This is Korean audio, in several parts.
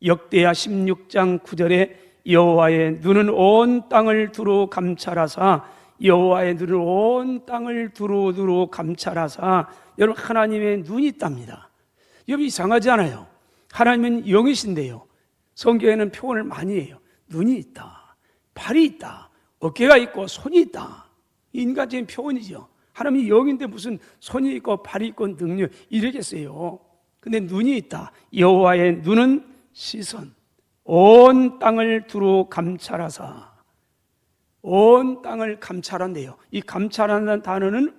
역대하 16장 9절에 여호와의 눈은 온 땅을 두루 감찰하사, 여호와의 눈은 온 땅을 두루 감찰하사. 여러분, 하나님의 눈이 있답니다. 여러분, 이상하지 않아요? 하나님은 영이신데요, 성경에는 표현을 많이 해요. 눈이 있다, 발이 있다, 어깨가 있고 손이 있다. 인간적인 표현이죠. 하나님이 영인데 무슨 손이 있고 발이 있고 능력 이러겠어요? 근데 눈이 있다. 여호와의 눈은 시선, 온 땅을 두루 감찰하사. 온 땅을 감찰한대요. 이 감찰한다는 단어는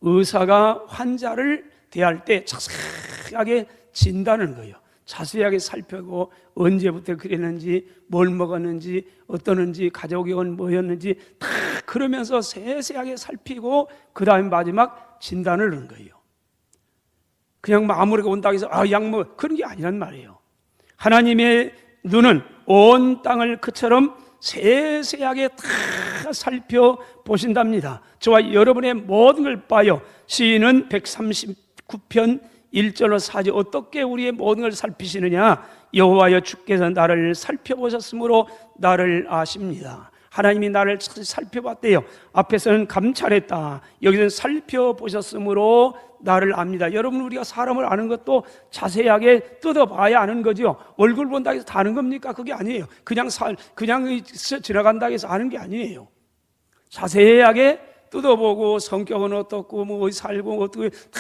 의사가 환자를 대할 때 자세하게 진단하는 거예요. 자세하게 살펴보고 언제부터 그랬는지, 뭘 먹었는지, 어떠는지, 가족이 뭐였는지 다 그러면서 세세하게 살피고 그 다음에 마지막 진단을 하는 거예요. 그냥 아무래도 온다고 해서 약 먹어, 그런 게 아니란 말이에요. 하나님의 눈은 온 땅을 그처럼 세세하게 다 살펴보신답니다. 저와 여러분의 모든 걸 봐요. 시인은 139편 1절로 4절 어떻게 우리의 모든 걸 살피시느냐? 여호와여, 주께서 나를 살펴보셨으므로 나를 아십니다. 하나님이 나를 살펴봤대요. 앞에서는 감찰했다, 여기서는 살펴보셨으므로 나를 압니다. 여러분, 우리가 사람을 아는 것도 자세하게 뜯어봐야 아는 거죠. 얼굴 본다고 해서 다 아는 겁니까? 그게 아니에요. 그냥 지나간다고 해서 아는 게 아니에요. 자세하게 뜯어보고 성격은 어떻고 뭐 어디 살고 어떻게 다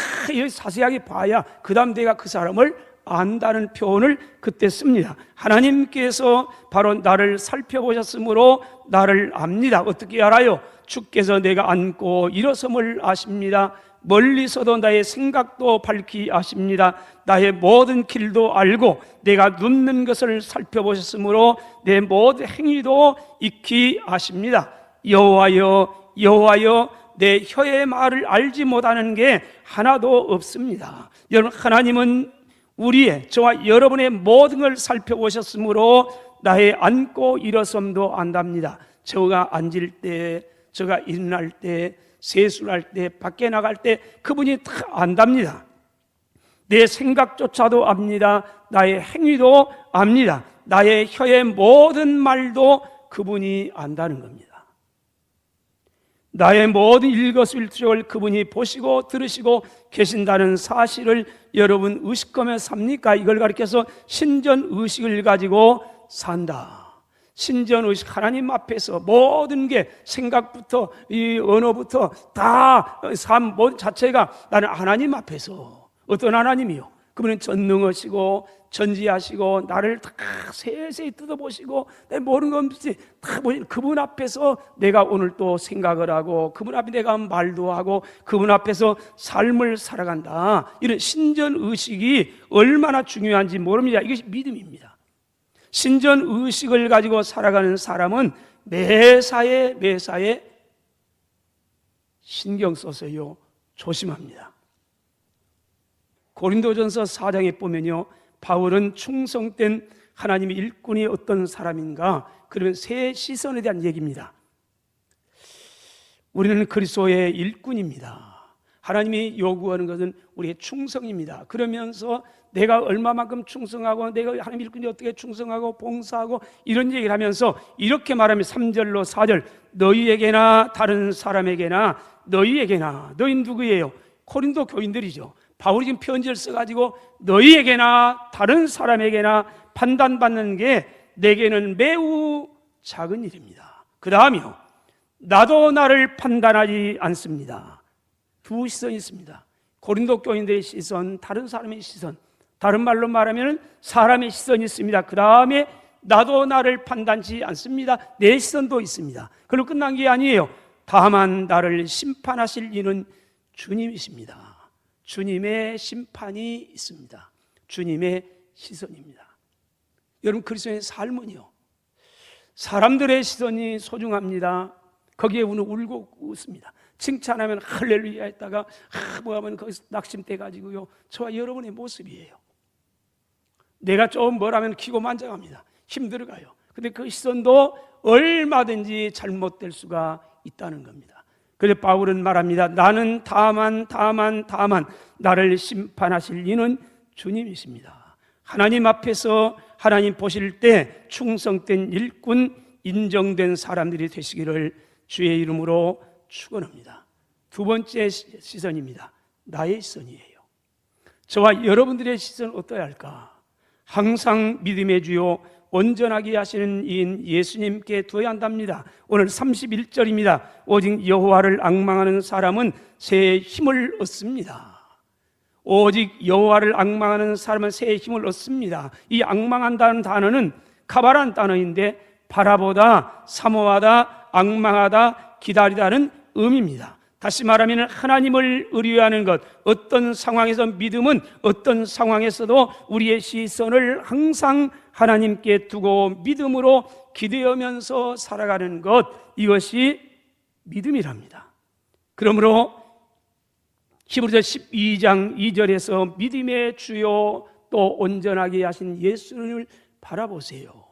자세하게 봐야 그 다음 내가 그 사람을 안다는 표현을 그때 씁니다. 하나님께서 바로 나를 살펴보셨으므로 나를 압니다. 어떻게 알아요? 주께서 내가 앉고 일어섬을 아십니다. 멀리서도 나의 생각도 밝히 아십니다. 나의 모든 길도 알고 내가 눕는 것을 살펴보셨으므로 내 모든 행위도 익히 아십니다. 여호와여, 여호와여, 내 혀의 말을 알지 못하는 게 하나도 없습니다. 여러분, 하나님은 우리의, 저와 여러분의 모든 걸 살펴보셨으므로 나의 앉고 일어섬도 안답니다. 저가 앉을 때, 저가 일어날 때, 세수할 때, 밖에 나갈 때 그분이 다 안답니다. 내 생각조차도 압니다. 나의 행위도 압니다. 나의 혀의 모든 말도 그분이 안다는 겁니다. 나의 모든 일거수일투족을 그분이 보시고 들으시고 계신다는 사실을 여러분 의식하며 삽니까? 이걸 가리켜서 신전의식을 가지고 산다. 신전의식, 하나님 앞에서 모든 게 생각부터 이 언어부터 다 삶 모든 자체가 나는 하나님 앞에서, 어떤 하나님이요? 그분은 전능하시고 전지하시고 나를 다 세세히 뜯어보시고 내 모르는 것 없이 다 보시고 그분 앞에서 내가 오늘 또 생각을 하고 그분 앞에 내가 말도 하고 그분 앞에서 삶을 살아간다. 이런 신전의식이 얼마나 중요한지 모릅니다. 이것이 믿음입니다. 신전의식을 가지고 살아가는 사람은 매사에 신경 써서요 조심합니다. 고린도전서 4장에 보면요, 바울은 충성된 하나님의 일꾼이 어떤 사람인가? 그러면 새 시선에 대한 얘기입니다. 우리는 그리스도의 일꾼입니다. 하나님이 요구하는 것은 우리의 충성입니다. 그러면서 내가 얼마만큼 충성하고 내가 하나님 일꾼이 어떻게 충성하고 봉사하고 이런 얘기를 하면서 이렇게 말하면 3절로 4절, 너희에게나 다른 사람에게나 너희에게나, 너희는 누구예요? 고린도 교인들이죠. 바울이 지금 편지를 써가지고 너희에게나 다른 사람에게나 판단받는 게 내게는 매우 작은 일입니다. 그 다음이요, 나도 나를 판단하지 않습니다. 두 시선이 있습니다. 고린도 교인들의 시선, 다른 사람의 시선, 다른 말로 말하면 사람의 시선이 있습니다. 그 다음에 나도 나를 판단하지 않습니다. 내 시선도 있습니다. 그걸로 끝난 게 아니에요. 다만 나를 심판하실 이는 주님이십니다. 주님의 심판이 있습니다. 주님의 시선입니다. 여러분, 그리스도의 삶은요, 사람들의 시선이 소중합니다. 거기에 우리는 울고 웃습니다. 칭찬하면 할렐루야 했다가 뭐하면 거기서 낙심돼 가지고요, 저와 여러분의 모습이에요. 내가 좀 뭐라면 기고 만장합니다. 힘들어가요. 근데 그 시선도 얼마든지 잘못될 수가 있다는 겁니다. 그래서 바울은 말합니다. 나는 다만 나를 심판하실 이는 주님이십니다. 하나님 앞에서 하나님 보실 때 충성된 일꾼, 인정된 사람들이 되시기를 주의 이름으로 축원합니다. 두 번째 시선입니다. 나의 시선이에요. 저와 여러분들의 시선은 어떠해야 할까? 항상 믿음의 주요 온전하게 하시는 이인 예수님께 두어야 한답니다. 오늘 31절입니다. 오직 여호와를 앙망하는 사람은 새 힘을 얻습니다. 오직 여호와를 앙망하는 사람은 새 힘을 얻습니다. 이 앙망한다는 단어는 카바라는 단어인데 바라보다, 사모하다, 앙망하다, 기다리다는 의미입니다. 다시 말하면 하나님을 의뢰하는 것, 어떤 상황에서 믿음은 어떤 상황에서도 우리의 시선을 항상 하나님께 두고 믿음으로 기대하면서 살아가는 것, 이것이 믿음이랍니다. 그러므로 히브리서 12장 2절에서 믿음의 주요 또 온전하게 하신 예수를 바라보세요.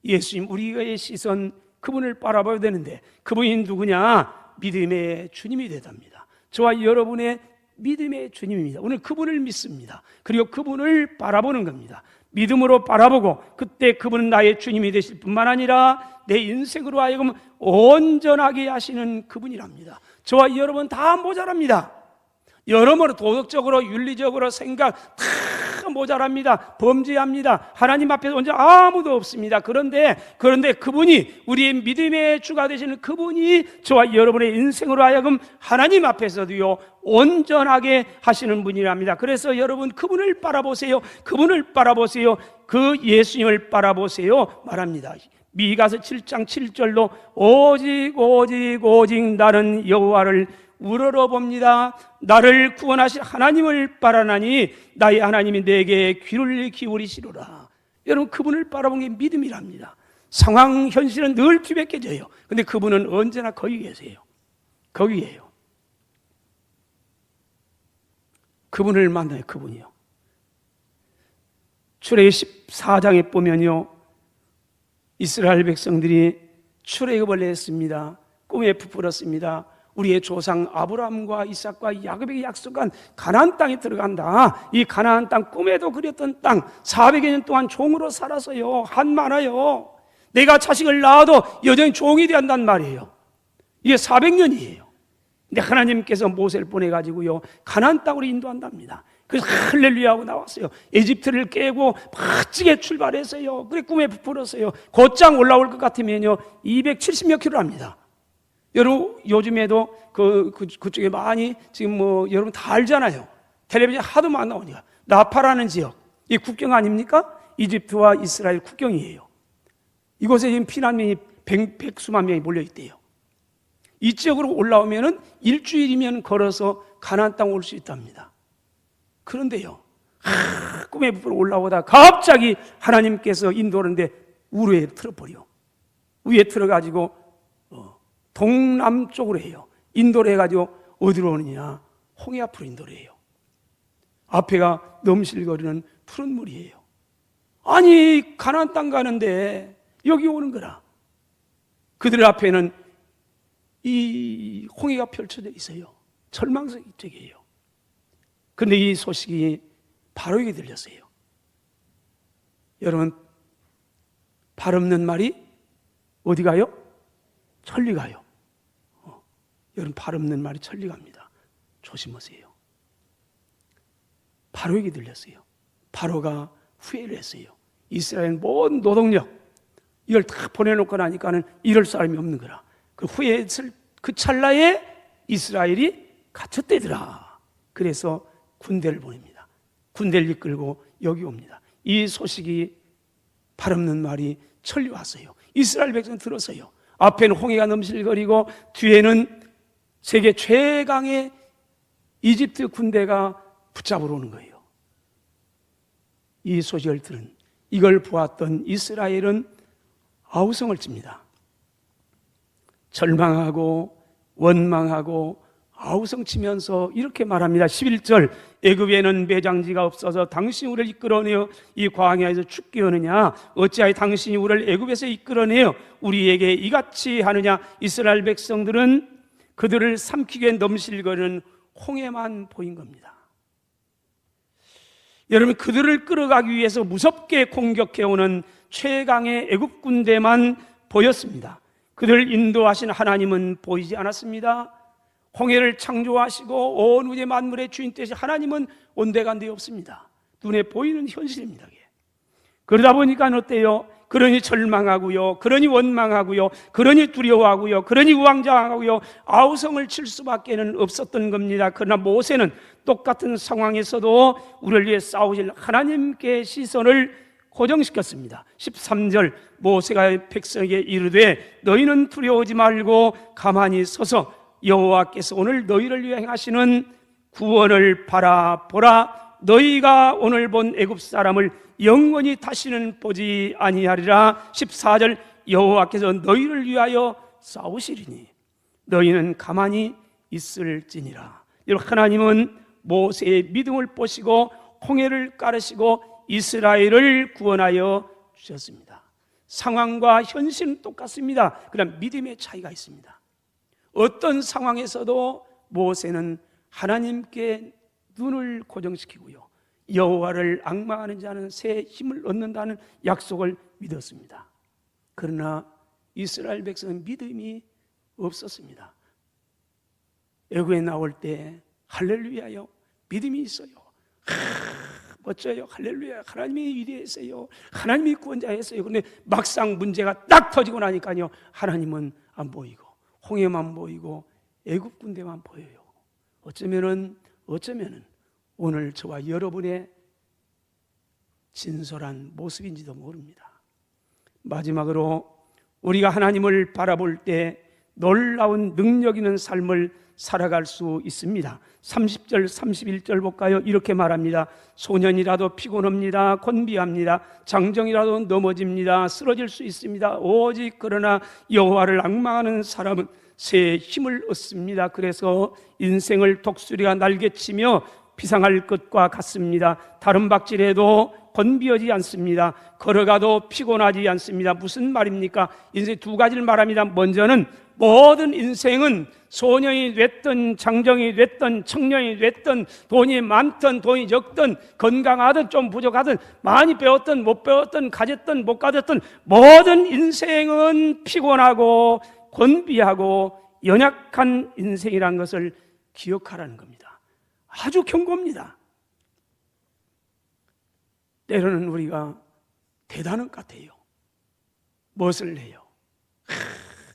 예수님, 우리의 시선, 그분을 바라봐야 되는데 그분이 누구냐? 믿음의 주님이 되답니다. 저와 여러분의 믿음의 주님입니다. 오늘 그분을 믿습니다. 그리고 그분을 바라보는 겁니다. 믿음으로 바라보고 그때 그분은 나의 주님이 되실 뿐만 아니라 내 인생으로 하여금 온전하게 하시는 그분이랍니다. 저와 여러분 다 모자랍니다. 여러모로 도덕적으로 윤리적으로 생각 다 모자랍니다. 범죄합니다. 하나님 앞에서 언제 아무도 없습니다. 그런데 그분이 우리의 믿음의 주가 되시는 그분이 저와 여러분의 인생으로 하여금 하나님 앞에서도요 온전하게 하시는 분이랍니다. 그래서 여러분 그분을 바라보세요. 그분을 바라보세요. 그 예수님을 바라보세요 말합니다. 미가서 7장 7절로 오직 나는 여호와를 우러러봅니다. 나를 구원하실 하나님을 바라나니 나의 하나님이 내게 귀를 기울이시로라. 여러분 그분을 바라보는 게 믿음이랍니다. 상황 현실은 늘 뒤바뀌어져요. 근데 그분은 언제나 거기 계세요. 거기에요. 그분을 만나요. 그분이요. 출애굽 14장에 보면요, 이스라엘 백성들이 출애굽을 했습니다. 꿈에 부풀었습니다. 우리의 조상 아브라함과 이삭과 야곱에게 약속한 가나안 땅에 들어간다. 이 가나안 땅, 꿈에도 그렸던 땅, 400여 년 동안 종으로 살아서요 한 많아요. 내가 자식을 낳아도 여전히 종이 되었단 말이에요. 이게 400년이에요. 근데 하나님께서 모세를 보내가지고요 가나안 땅으로 인도한답니다. 그래서 할렐루야 하고 나왔어요. 에집트를 깨고 멋지게 출발했어요. 그래 꿈에 부풀었어요. 곧장 올라올 것 같으면요 270몇 킬로 합니다. 여러분 요즘에도 그쪽에 많이 지금 뭐 여러분 다 알잖아요. 텔레비전 하도 많이 나오니까 라파라는 지역, 이 국경 아닙니까? 이집트와 이스라엘 국경이에요. 이곳에 지금 피난민이 백수만 명이 몰려 있대요. 이 지역으로 올라오면은 일주일이면 걸어서 가나안 땅 올 수 있답니다. 그런데요, 꿈에 부풀어 올라오다 갑자기 하나님께서 인도하는데 우르에 틀어버려. 위에 틀어가지고 동남쪽으로 해요. 인도를 해가지고 어디로 오느냐? 홍해 앞으로 인도를 해요. 앞에가 넘실거리는 푸른 물이에요. 아니 가나안 땅 가는데 여기 오는 거라. 그들 앞에는 이 홍해가 펼쳐져 있어요. 절망적이에요. 그런데 이 소식이 바로에게 들렸어요. 여러분, 발 없는 말이 어디 가요? 천리 가요. 여러분, 발 없는 말이 천리 갑니다. 조심하세요. 바로에게 들렸어요. 바로가 후회를 했어요. 이스라엘 모든 노동력 이걸 다 보내놓고 나니까는 이럴 사람이 없는 거라. 그 후회했을 그 찰나에 이스라엘이 갇혔대더라. 그래서 군대를 보냅니다. 군대를 이끌고 여기 옵니다. 이 소식이 발 없는 말이 천리 왔어요. 이스라엘 백성 들었어요. 앞에는 홍해가 넘실거리고 뒤에는 세계 최강의 이집트 군대가 붙잡으러 오는 거예요. 이 소식을 들은, 이걸 보았던 이스라엘은 아우성을 칩니다. 절망하고 원망하고 아우성 치면서 이렇게 말합니다. 11절, 애굽에는 매장지가 없어서 당신이 우리를 이끌어내어 이 광야에서 죽게 하느냐? 어찌하여 당신이 우리를 애굽에서 이끌어내어 우리에게 이같이 하느냐? 이스라엘 백성들은 그들을 삼키기에 넘실거리는 홍해만 보인 겁니다. 여러분, 그들을 끌어가기 위해서 무섭게 공격해오는 최강의 애굽 군대만 보였습니다. 그들을 인도하신 하나님은 보이지 않았습니다. 홍해를 창조하시고 온 우주 만물의 주인 되신 하나님은 온데간데 없습니다. 눈에 보이는 현실입니다. 그러다 보니까 어때요? 그러니 절망하고요, 그러니 원망하고요, 그러니 두려워하고요, 그러니 우왕좌왕하고요, 아우성을 칠 수밖에는 없었던 겁니다. 그러나 모세는 똑같은 상황에서도 우리를 위해 싸우실 하나님께 시선을 고정시켰습니다. 13절, 모세가 백성에게 이르되 너희는 두려워하지 말고 가만히 서서 여호와께서 오늘 너희를 위해 행하시는 구원을 바라보라. 너희가 오늘 본 애굽 사람을 영원히 다시는 보지 아니하리라. 14절, 여호와께서 너희를 위하여 싸우시리니 너희는 가만히 있을지니라. 여러분, 하나님은 모세의 믿음을 보시고 홍해를 가르시고 이스라엘을 구원하여 주셨습니다. 상황과 현실은 똑같습니다. 그러나 믿음의 차이가 있습니다. 어떤 상황에서도 모세는 하나님께 눈을 고정시키고요, 여호와를 앙망하는 자는 새 힘을 얻는다는 약속을 믿었습니다. 그러나 이스라엘 백성은 믿음이 없었습니다. 애굽에 나올 때 할렐루야요, 믿음이 있어요. 멋져요, 할렐루야, 하나님이 위대했어요, 하나님이 구원자였어요. 그런데 막상 문제가 딱 터지고 나니까요, 하나님은 안 보이고 홍해만 보이고 애굽 군대만 보여요. 어쩌면은 오늘 저와 여러분의 진솔한 모습인지도 모릅니다. 마지막으로 우리가 하나님을 바라볼 때 놀라운 능력 있는 삶을 살아갈 수 있습니다. 30절 31절 볼까요? 이렇게 말합니다. 소년이라도 피곤합니다. 곤비합니다. 장정이라도 넘어집니다. 쓰러질 수 있습니다. 오직 그러나 여호와를 앙망하는 사람은 새 힘을 얻습니다. 그래서 인생을 독수리가 날개치며 비상할 것과 같습니다. 다른 박질해도 곤비하지 않습니다. 걸어가도 피곤하지 않습니다. 무슨 말입니까? 인생 두 가지를 말합니다. 먼저는 모든 인생은 소년이 됐든 장정이 됐든 청년이 됐든 돈이 많든 돈이 적든 건강하든 좀 부족하든 많이 배웠든 못 배웠든 가졌든 못 가졌든 모든 인생은 피곤하고 곤비하고 연약한 인생이라는 것을 기억하라는 겁니다. 아주 경고입니다. 때로는 우리가 대단한 것 같아요. 무엇을 해요?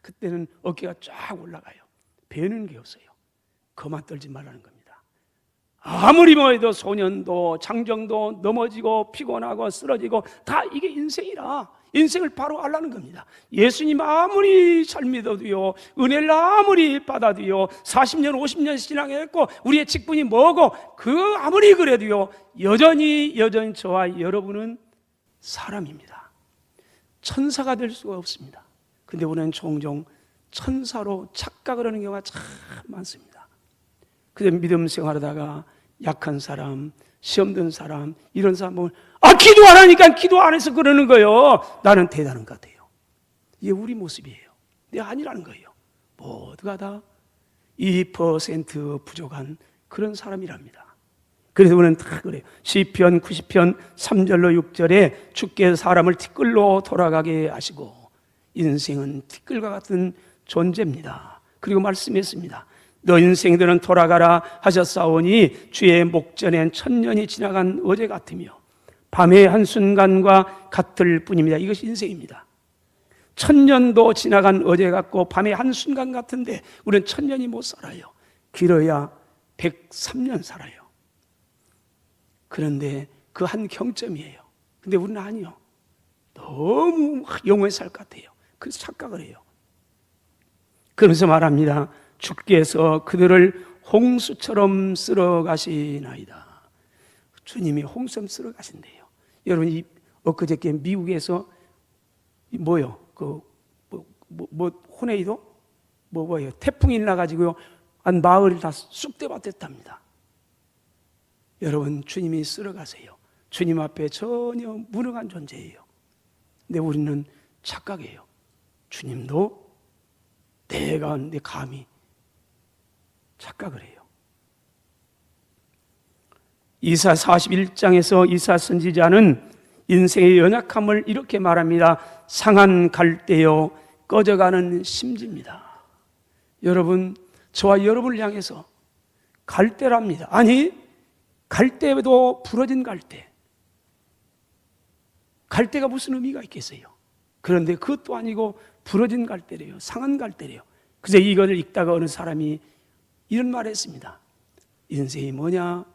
그때는 어깨가 쫙 올라가요. 배는 게 없어요. 그만 떨지 말라는 겁니다. 아무리 뭐해도 소년도 장정도 넘어지고 피곤하고 쓰러지고 다 이게 인생이라 인생을 바로 알라는 겁니다. 예수님 아무리 잘 믿어도요, 은혜를 아무리 받아도요, 40년 50년 신앙했고 우리의 직분이 뭐고 그 아무리 그래도요, 여전히 저와 여러분은 사람입니다. 천사가 될 수가 없습니다. 근데 우리는 종종 천사로 착각을 하는 경우가 참 많습니다. 그래서 믿음 생활하다가 약한 사람, 시험 든 사람, 이런 사람 보면 기도 안 하니까 기도 안 해서 그러는 거예요. 나는 대단한 것 같아요. 이게 우리 모습이에요. 근데 아니라는 거예요. 모두가 다 2% 부족한 그런 사람이랍니다. 그래서 우리는 다 그래요. 시편 90편 3절로 6절에 주께서 사람을 티끌로 돌아가게 하시고 인생은 티끌과 같은 존재입니다. 그리고 말씀했습니다. 너 인생들은 돌아가라 하셨사오니 주의 목전엔 천년이 지나간 어제 같으며 밤의 한순간과 같을 뿐입니다. 이것이 인생입니다. 천년도 지나간 어제 같고 밤의 한순간 같은데 우리는 천년이 못 살아요. 길어야 103년 살아요. 그런데 그 한 경점이에요. 근데 우리는 아니요. 너무 영원히 살 것 같아요. 그래서 착각을 해요. 그러면서 말합니다. 주께서 그들을 홍수처럼 쓸어 가시나이다. 주님이 홍수처럼 쓸어 가신대요. 여러분, 엊그저께 미국에서 뭐요? 호네이도? 뭐예요? 태풍이 나가지고요. 한 마을을 다 쑥대밭했답니다. 여러분, 주님이 쓸어 가세요. 주님 앞에 전혀 무능한 존재예요. 근데 우리는 착각해요. 주님도 내가 감히 착각을 해요. 이사 41장에서 이사 선지자는 인생의 연약함을 이렇게 말합니다. 상한 갈대요 꺼져가는 심지입니다. 여러분, 저와 여러분을 향해서 갈대랍니다. 아니, 갈대도 부러진 갈대. 갈대가 무슨 의미가 있겠어요? 그런데 그것도 아니고 부러진 갈대래요. 상한 갈대래요. 그래서 이것을 읽다가 어느 사람이 이런 말을 했습니다. 인생이 뭐냐?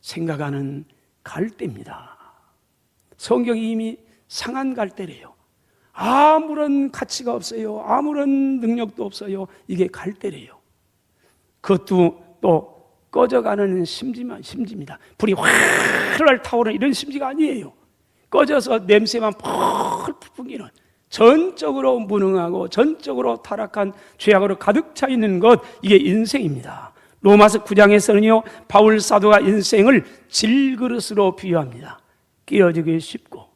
생각하는 갈대입니다. 성경이 이미 상한 갈대래요. 아무런 가치가 없어요. 아무런 능력도 없어요. 이게 갈대래요. 그것도 또 꺼져가는 심지입니다. 불이 활활 타오르는 이런 심지가 아니에요. 꺼져서 냄새만 펄펄 풍기는, 전적으로 무능하고 전적으로 타락한 죄악으로 가득 차 있는 것, 이게 인생입니다. 로마서 9장에서는요 바울 사도가 인생을 질그릇으로 비유합니다. 깨어지기 쉽고,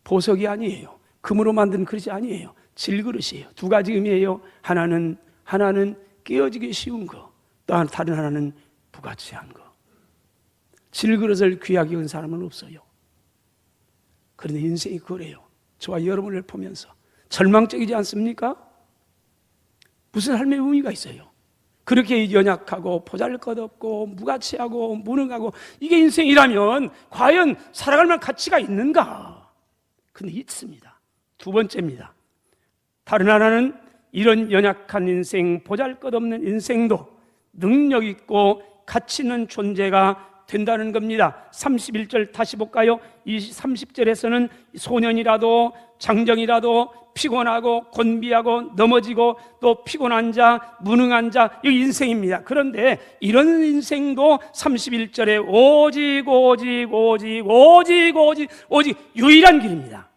보석이 아니에요. 금으로 만든 그릇이 아니에요. 질그릇이에요. 두 가지 의미예요. 하나는 깨어지기 쉬운 거, 또 다른 하나는 부가치한 거. 질그릇을 귀하게 여긴 사람은 없어요. 그런데 인생이 그래요. 저와 여러분을 보면서 절망적이지 않습니까? 무슨 삶의 의미가 있어요? 그렇게 연약하고 보잘것없고 무가치하고 무능하고 이게 인생이라면 과연 살아갈 만한 가치가 있는가? 근데 있습니다. 두 번째입니다. 다른 하나는 이런 연약한 인생, 보잘것없는 인생도 능력 있고 가치 있는 존재가 된다는 겁니다. 31절 다시 볼까요? 이 30절에서는 소년이라도 장정이라도 피곤하고 곤비하고 넘어지고 또 피곤한 자, 무능한 자, 이 인생입니다. 그런데 이런 인생도 31절에 오직 유일한 길입니다.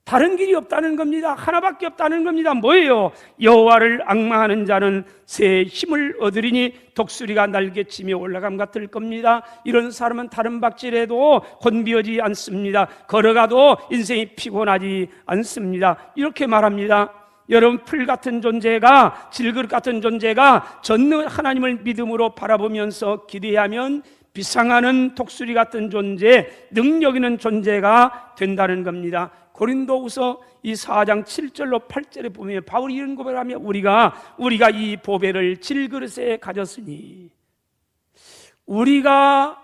다른 길이 없다는 겁니다. 하나밖에 없다는 겁니다. 뭐예요? 여호와를 앙망하는 자는 새 힘을 얻으리니 독수리가 날개치며 올라감 같을 겁니다. 이런 사람은 다른 박질해도 곤비하지 않습니다. 걸어가도 인생이 피곤하지 않습니다. 이렇게 말합니다. 여러분, 풀 같은 존재가, 질그릇 같은 존재가 전능 하나님을 믿음으로 바라보면서 기대하면 비상하는 독수리 같은 존재, 능력 있는 존재가 된다는 겁니다. 고린도후서 이 4장 7절로 8절에 보면 바울이 이런 고백을 하며 우리가 이 보배를 질그릇에 가졌으니, 우리가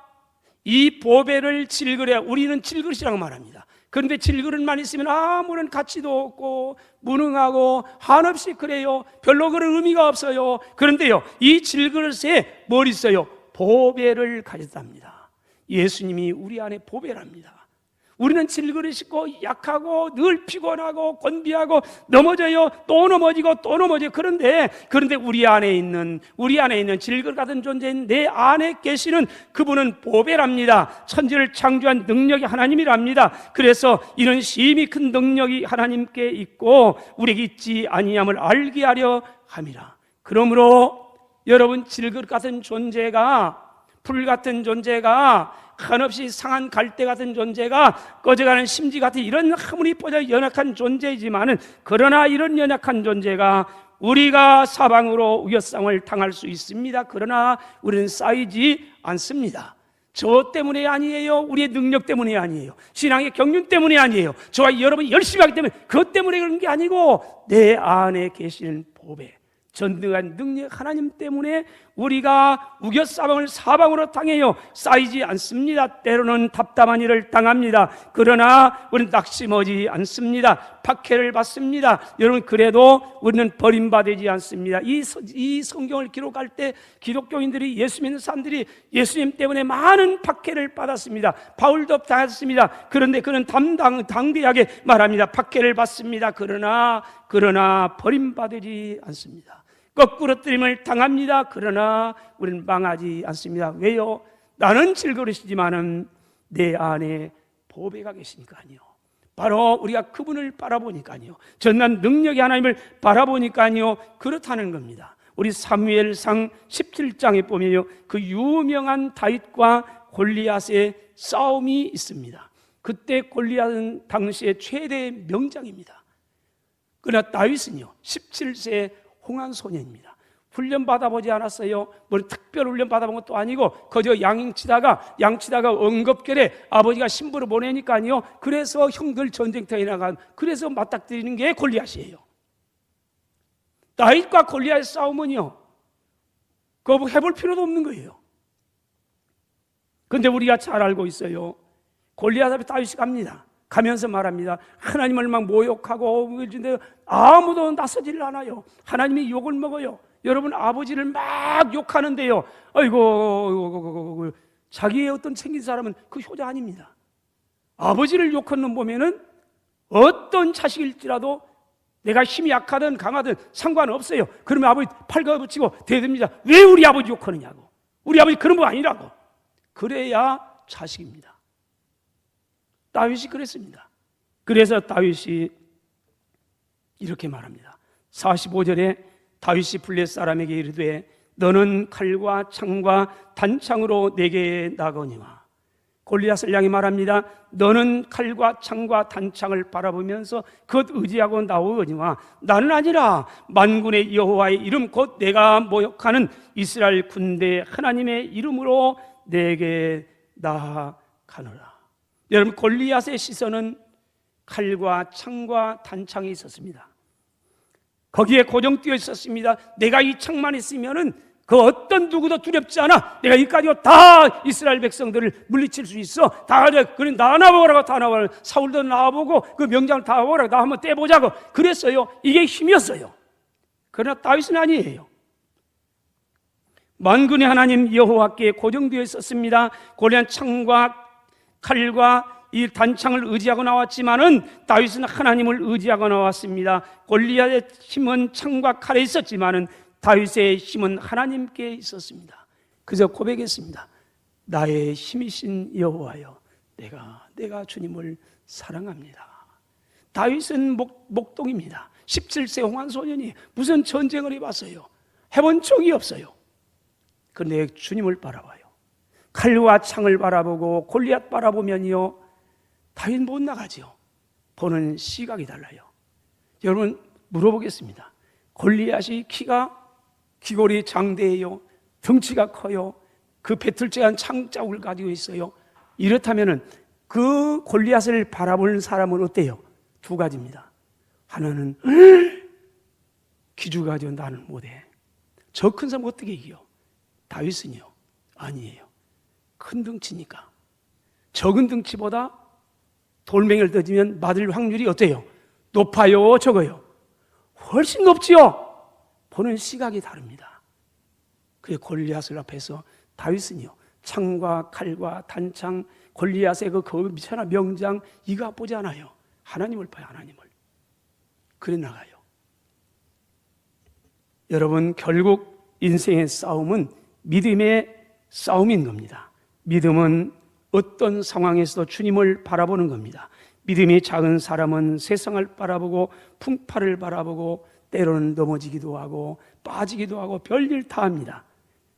이 보배를 질그릇에, 우리는 질그릇이라고 말합니다. 그런데 질그릇만 있으면 아무런 가치도 없고 무능하고 한없이 그래요. 별로 그런 의미가 없어요. 그런데요, 이 질그릇에 뭘 있어요? 보배를 가졌답니다. 예수님이 우리 안에 보배랍니다. 우리는 질그릇이고 약하고 늘 피곤하고 곤비하고 넘어져요. 또 넘어지고 또 넘어져요. 그런데 우리 안에 있는 질그릇 같은 존재인 내 안에 계시는 그분은 보배랍니다. 천지를 창조한 능력이 하나님이랍니다. 그래서 이런 심히 큰 능력이 하나님께 있고 우리에게 있지 아니함을 알게 하려 함이라. 그러므로 여러분, 질그릇 같은 존재가, 풀 같은 존재가, 한없이 상한 갈대 같은 존재가, 꺼져가는 심지 같은 이런 아무리 뻗어 연약한 존재이지만은, 그러나 이런 연약한 존재가 우리가 사방으로 우겨싸움을 당할 수 있습니다. 그러나 우리는 쌓이지 않습니다. 저 때문에 아니에요. 우리의 능력 때문에 아니에요. 신앙의 경륜 때문에 아니에요. 저와 여러분이 열심히 하기 때문에, 그것 때문에 그런 게 아니고 내 안에 계시는 보배, 전능한 능력 하나님 때문에 우리가 우겨싸움을 사방으로 당해요. 쌓이지 않습니다. 때로는 답답한 일을 당합니다. 그러나 우리는 낙심하지 않습니다. 박해를 받습니다. 여러분, 그래도 우리는 버림받지 않습니다. 이 성경을 기록할 때 기독교인들이, 예수 믿는 사람들이 예수님 때문에 많은 박해를 받았습니다. 바울도 당했습니다. 그런데 그는 당대하게 말합니다. 박해를 받습니다. 그러나 버림받지 않습니다. 거꾸로뜨림을 당합니다. 그러나 우리는 망하지 않습니다. 왜요? 나는 질그릇이지만은 내 안에 보배가 계시니까요. 바로 우리가 그분을 바라보니까요, 전난 능력의 하나님을 바라보니까요, 그렇다는 겁니다. 우리 사무엘상 17장에 보면요, 그 유명한 다윗과 골리앗의 싸움이 있습니다. 그때 골리앗은 당시의 최대 명장입니다. 그러나 다윗은요, 17세 홍한 소년입니다. 훈련 받아보지 않았어요. 뭐 특별 훈련 받아본 것도 아니고 그저 양치다가 언급결에 아버지가 신부를 보내니까요. 그래서 형들 전쟁터에 나간, 그래서 맞닥뜨리는 게 골리앗이에요. 다윗과 골리앗의 싸움은요, 그거 해볼 필요도 없는 거예요. 그런데 우리가 잘 알고 있어요. 골리앗 앞에 다윗이 갑니다. 가면서 말합니다. 하나님을 막 모욕하고, 근데 아무도 나서질 않아요. 하나님이 욕을 먹어요. 여러분, 아버지를 막 욕하는데요, 아이고, 자기의 어떤 생긴 사람은 그 효자 아닙니다. 아버지를 욕하는 놈 보면은 어떤 자식일지라도 내가 힘이 약하든 강하든 상관없어요. 그러면 아버지 팔가붙이고 대듭니다. 왜 우리 아버지 욕하느냐고. 우리 아버지 그런 거 아니라고. 그래야 자식입니다. 다윗이 그랬습니다. 그래서 다윗이 이렇게 말합니다. 45절에 다윗이 블레 사람에게 이르되 너는 칼과 창과 단창으로 내게 나거니와. 골리앗을 향해 말합니다. 너는 칼과 창과 단창을 바라보면서 그것 의지하고 나오거니와 나는 아니라 만군의 여호와의 이름 곧 내가 모욕하는 이스라엘 군대 하나님의 이름으로 내게 나아가노라. 여러분, 골리앗의 시선은 칼과 창과 단창이 있었습니다. 거기에 고정되어 있었습니다. 내가 이 창만 있으면은 그 어떤 누구도 두렵지 않아. 내가 이까지고 다 이스라엘 백성들을 물리칠 수 있어. 다 그래 나와보라고, 다 나와보라고. 사울도 나와보고 그 명장을 다 와보라고, 나 한번 떼보자고 그랬어요. 이게 힘이었어요. 그러나 다윗은 아니에요. 만군의 하나님 여호와께 고정되어 있었습니다. 골리앗 창과 칼과 이 단창을 의지하고 나왔지만은 다윗은 하나님을 의지하고 나왔습니다. 골리앗의 힘은 창과 칼에 있었지만은 다윗의 힘은 하나님께 있었습니다. 그저 고백했습니다. 나의 힘이신 여호와여, 내가 주님을 사랑합니다. 다윗은 목동입니다. 17세 홍한 소년이 무슨 전쟁을 해봤어요? 해본 적이 없어요. 그런데 주님을 바라봐요. 칼과 창을 바라보고 골리앗 바라보면요, 다윗 못 나가죠. 보는 시각이 달라요. 여러분, 물어보겠습니다. 골리앗이 귀골이 장대해요. 덩치가 커요. 그 배틀째한 창자국을 가지고 있어요. 이렇다면은 그 골리앗을 바라보는 사람은 어때요? 두 가지입니다. 하나는 기죽어 가지고 나는 못해. 저 큰 사람 어떻게 이겨? 다윗은요, 아니에요. 큰 덩치니까. 적은 덩치보다 돌멩이를 던지면 맞을 확률이 어때요? 높아요, 적어요? 훨씬 높지요. 보는 시각이 다릅니다. 그의 골리앗을 앞에서 다윗은요, 창과 칼과 단창, 골리앗의 그 미천한 명장, 이거 보지 않아요. 하나님을 봐요, 하나님을. 그래 나가요. 여러분, 결국 인생의 싸움은 믿음의 싸움인 겁니다. 믿음은 어떤 상황에서도 주님을 바라보는 겁니다. 믿음이 작은 사람은 세상을 바라보고 풍파를 바라보고 때로는 넘어지기도 하고 빠지기도 하고 별일 다 합니다.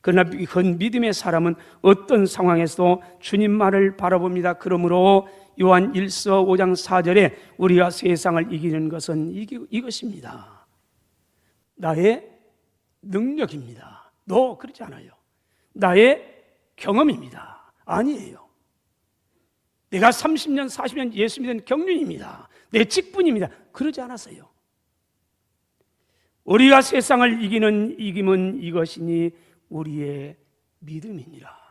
그러나 믿음의 사람은 어떤 상황에서도 주님만을 바라봅니다. 그러므로 요한 1서 5장 4절에 우리가 세상을 이기는 것은 이것입니다. 나의 능력입니다. 너 그렇지 않아요. 나의 경험입니다. 아니에요. 내가 30년, 40년 예수 믿은 경륜입니다. 내 직분입니다. 그러지 않았어요. 우리가 세상을 이기는 이김은 이것이니 우리의 믿음이니라.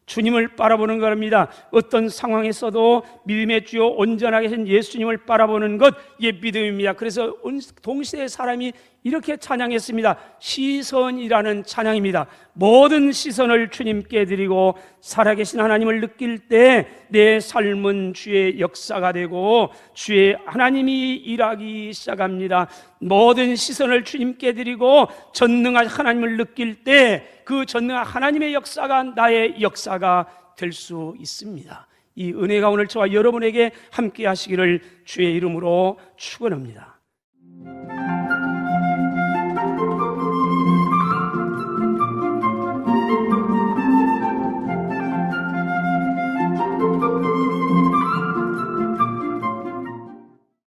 주님을 바라보는 겁니다. 어떤 상황에서도 믿음의 주요 온전하게 하신 예수님을 바라보는 것, 이게 믿음입니다. 그래서 동시대의 사람이 이렇게 찬양했습니다. 시선이라는 찬양입니다. 모든 시선을 주님께 드리고 살아계신 하나님을 느낄 때 내 삶은 주의 역사가 되고 주의 하나님이 일하기 시작합니다. 모든 시선을 주님께 드리고 전능한 하나님을 느낄 때 그 전능한 하나님의 역사가 나의 역사가 될 수 있습니다. 이 은혜가 오늘 저와 여러분에게 함께 하시기를 주의 이름으로 축원합니다.